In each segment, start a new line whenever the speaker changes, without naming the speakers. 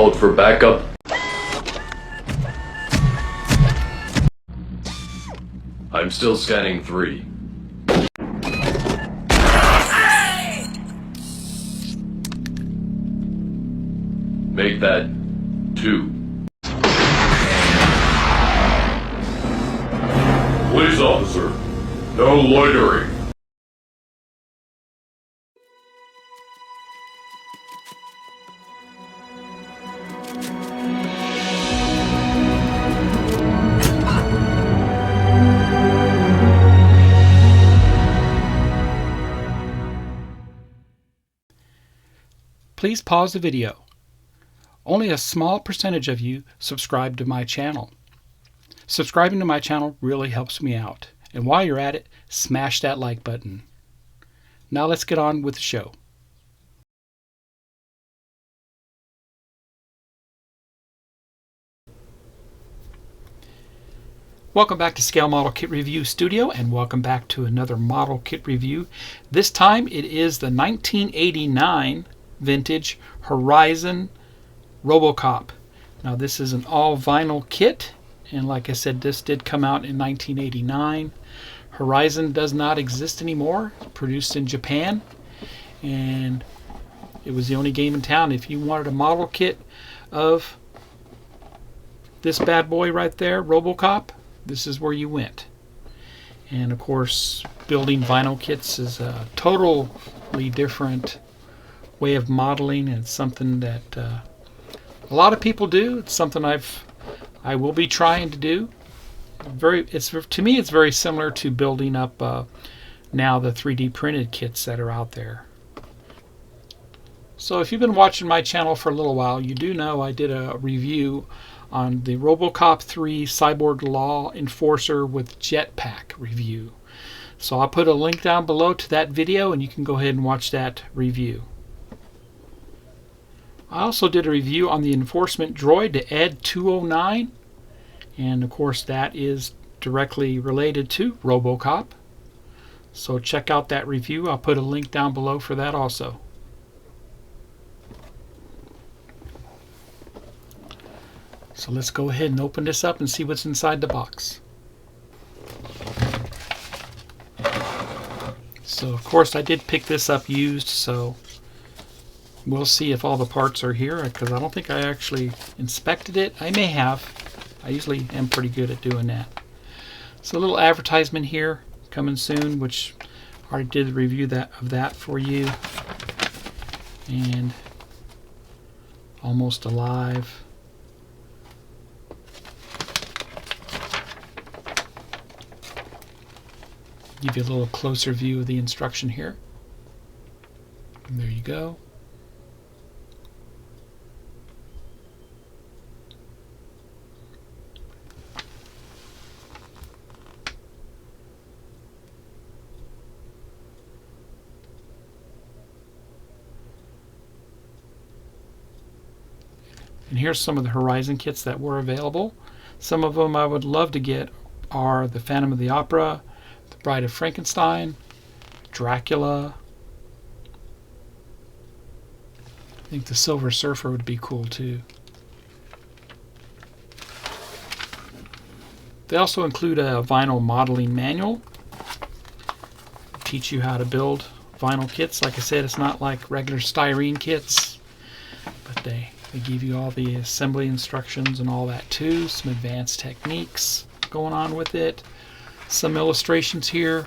called for backup. I'm still scanning 3. Make that 2. Police officer, no loitering.
Please pause the video. Only a small percentage of you subscribe to my channel. Subscribing to my channel really helps me out. And while you're at it, smash that like button. Now let's get on with the show. Welcome back to Scale Model Kit Review Studio, and welcome back to another model kit review. This time it is the 1989 vintage Horizon RoboCop. Now this is an all vinyl kit, and like I said, this did come out in 1989. Horizon does not exist anymore. Produced in Japan, and it was the only game in town. If you wanted a model kit of this bad boy right there, RoboCop, this is where you went. And of course, building vinyl kits is a totally different way of modeling, and it's something that a lot of people do. It's something I will be trying to do. To me, it's very similar to building up now the 3D printed kits that are out there. So if you've been watching my channel for a little while, you do know I did a review on the RoboCop 3 Cyborg Law Enforcer with Jetpack review. So I'll put a link down below to that video, and you can go ahead and watch that review. I also did a review on the enforcement droid, the Ed 209, and of course that is directly related to RoboCop. So check out that review. I'll put a link down below for that also. So let's go ahead and open this up and see what's inside the box. So of course I did pick this up used, so we'll see if all the parts are here, because I don't think I actually inspected it. I may have. I usually am pretty good at doing that. So a little advertisement here, coming soon, which I already did a review of that for you. And Almost Alive. Give you a little closer view of the instruction here. And there you go. And here's some of the Horizon kits that were available. Some of them I would love to get are the Phantom of the Opera, the Bride of Frankenstein, Dracula. I think the Silver Surfer would be cool too. They also include a vinyl modeling manual. Teach you how to build vinyl kits. Like I said, it's not like regular styrene kits, but they give you all the assembly instructions and all that too. Some advanced techniques going on with it. Some illustrations here.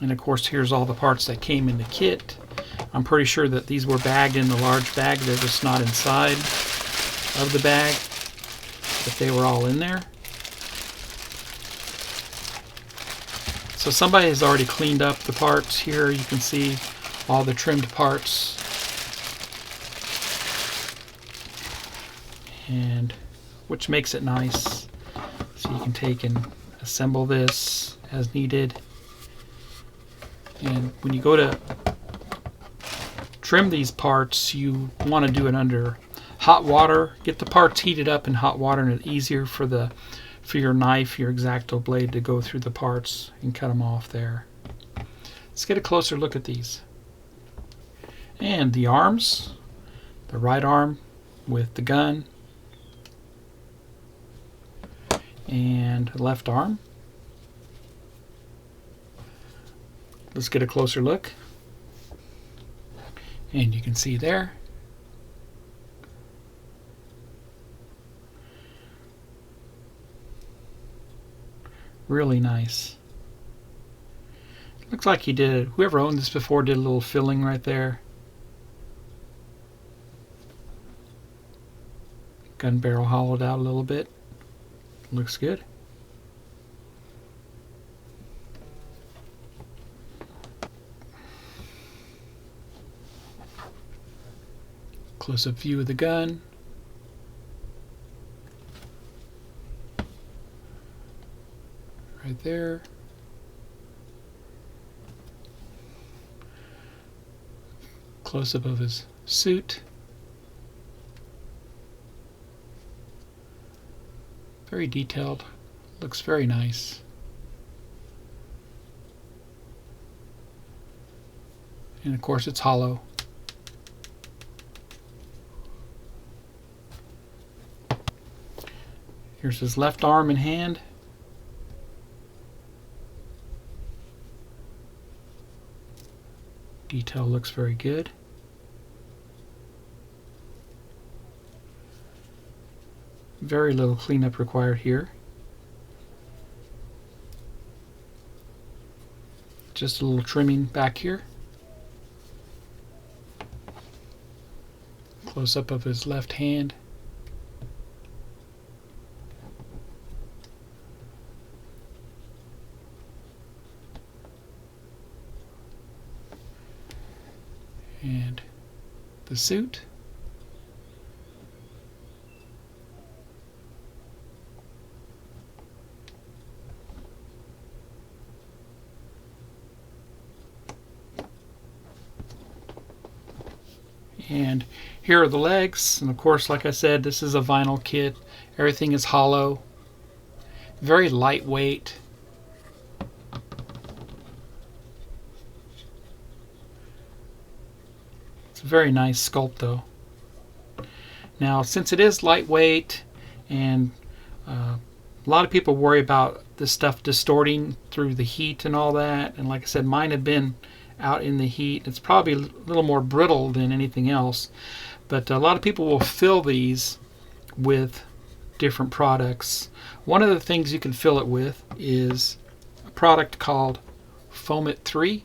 And of course, here's all the parts that came in the kit. I'm pretty sure that these were bagged in the large bag. They're just not inside of the bag, but they were all in there. So somebody has already cleaned up the parts here. You can see all the trimmed parts. And which makes it nice. So you can take and assemble this as needed. And when you go to trim these parts, you want to do it under hot water. Get the parts heated up in hot water, and it's easier for your knife, your X-Acto blade, to go through the parts and cut them off there. Let's get a closer look at these. And the arms, the right arm with the gun, and left arm. Let's get a closer look. And you can see there. Really nice. Looks like he did, whoever owned this before did a little filling right there. Gun barrel hollowed out a little bit. Looks good. Close-up view of the gun. Right there. Close-up of his suit. Very detailed. Looks very nice. And of course it's hollow. Here's his left arm and hand. Detail looks very good. Very little cleanup required here. Just a little trimming back here. Close up of his left hand. And the suit. And here are the legs, and of course, like I said, this is a vinyl kit. Everything is hollow, very lightweight. It's a very nice sculpt though. Now, since it is lightweight, and a lot of people worry about this stuff distorting through the heat and all that, and like I said, mine have been out in the heat. It's probably a little more brittle than anything else, but a lot of people will fill these with different products. One of the things you can fill it with is a product called Foam It 3,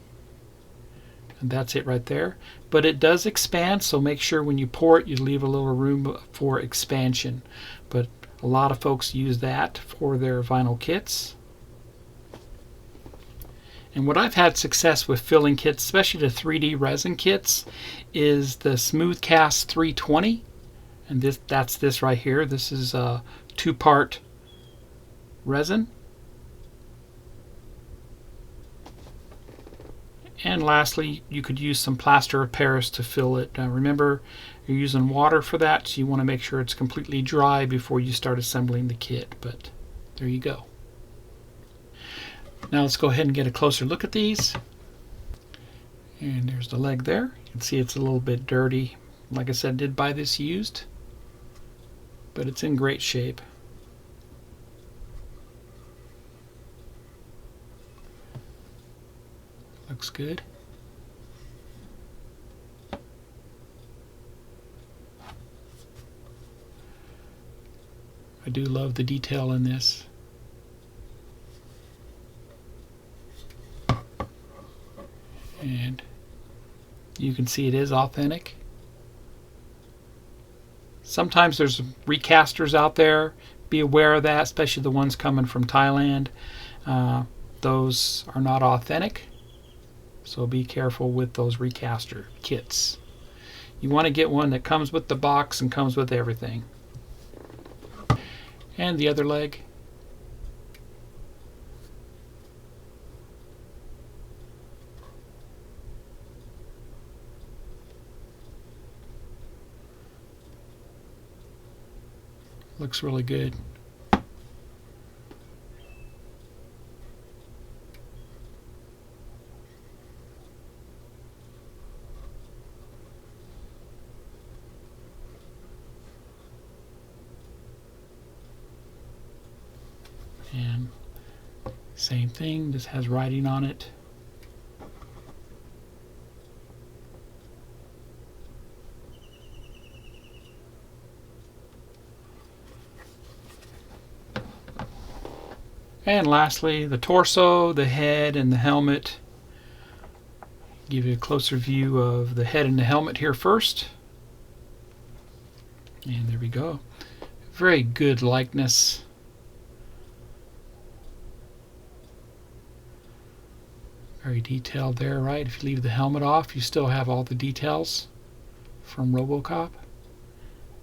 and that's it right there. But it does expand, so make sure when you pour it you leave a little room for expansion. But a lot of folks use that for their vinyl kits. And what I've had success with filling kits, especially the 3D resin kits, is the Smooth Cast 320. And that's this right here. This is a 2-part resin. And lastly, you could use some plaster of Paris to fill it. Remember, you're using water for that, so you want to make sure it's completely dry before you start assembling the kit. But there you go. Now let's go ahead and get a closer look at these. And there's the leg there. You can see it's a little bit dirty. Like I said, I did buy this used, but it's in great shape. Looks good. I do love the detail in this. And you can see it is authentic. Sometimes there's recasters out there. Be aware of that, especially the ones coming from Thailand. Those are not authentic, so be careful with those recaster kits. You want to get one that comes with the box and comes with everything. And the other leg. Looks really good. And same thing, this has writing on it. And lastly, the torso, the head, and the helmet. Give you a closer view of the head and the helmet here first. And there we go. Very good likeness. Very detailed there, right? If you leave the helmet off, you still have all the details from RoboCop.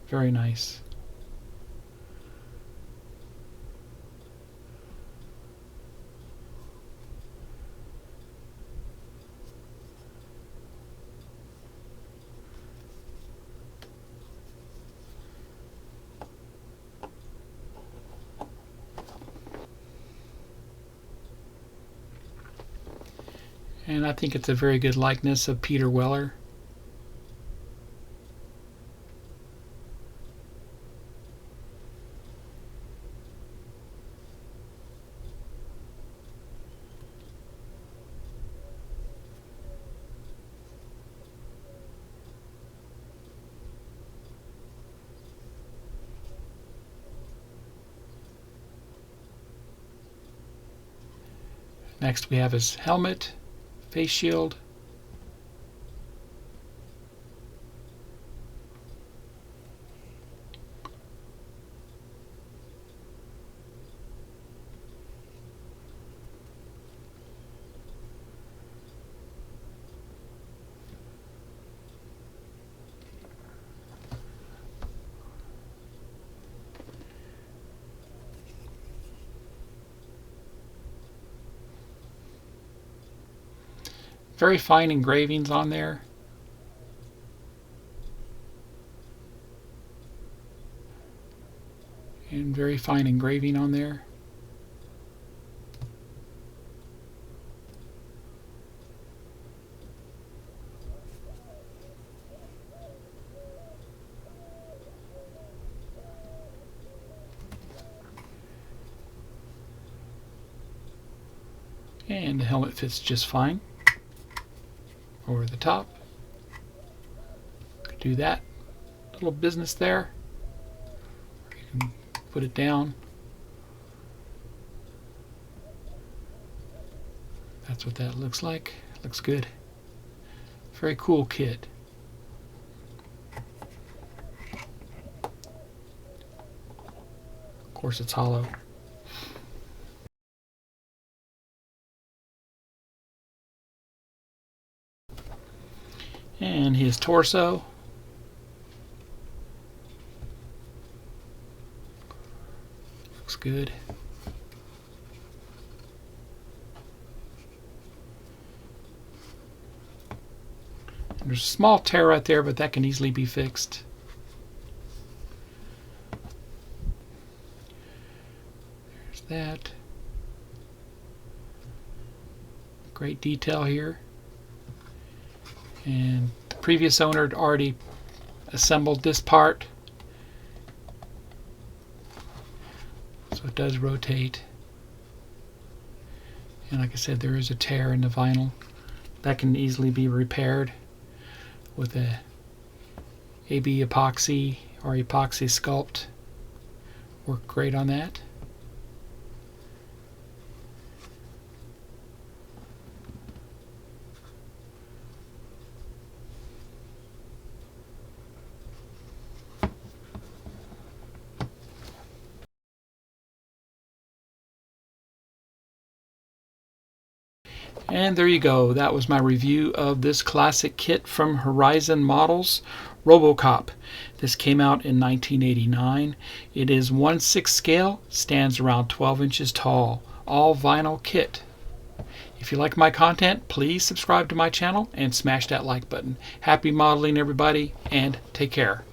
Very nice. And I think it's a very good likeness of Peter Weller. Next we have his helmet, face shield, very fine engravings on there. And very fine engraving on there. And the helmet fits just fine over the top. Could do that little business there. You can put it down. That's what that looks like. Looks good. Very cool kit. Of course, it's hollow. And his torso. Looks good. And there's a small tear right there, but that can easily be fixed. There's that. Great detail here. And the previous owner had already assembled this part, so it does rotate. And like I said, there is a tear in the vinyl that can easily be repaired with a AB epoxy or epoxy sculpt. Work great on that. And there you go. That was my review of this classic kit from Horizon Models, RoboCop. This came out in 1989. It is 1/6 scale, stands around 12 inches tall. All vinyl kit. If you like my content, please subscribe to my channel and smash that like button. Happy modeling, everybody, and take care.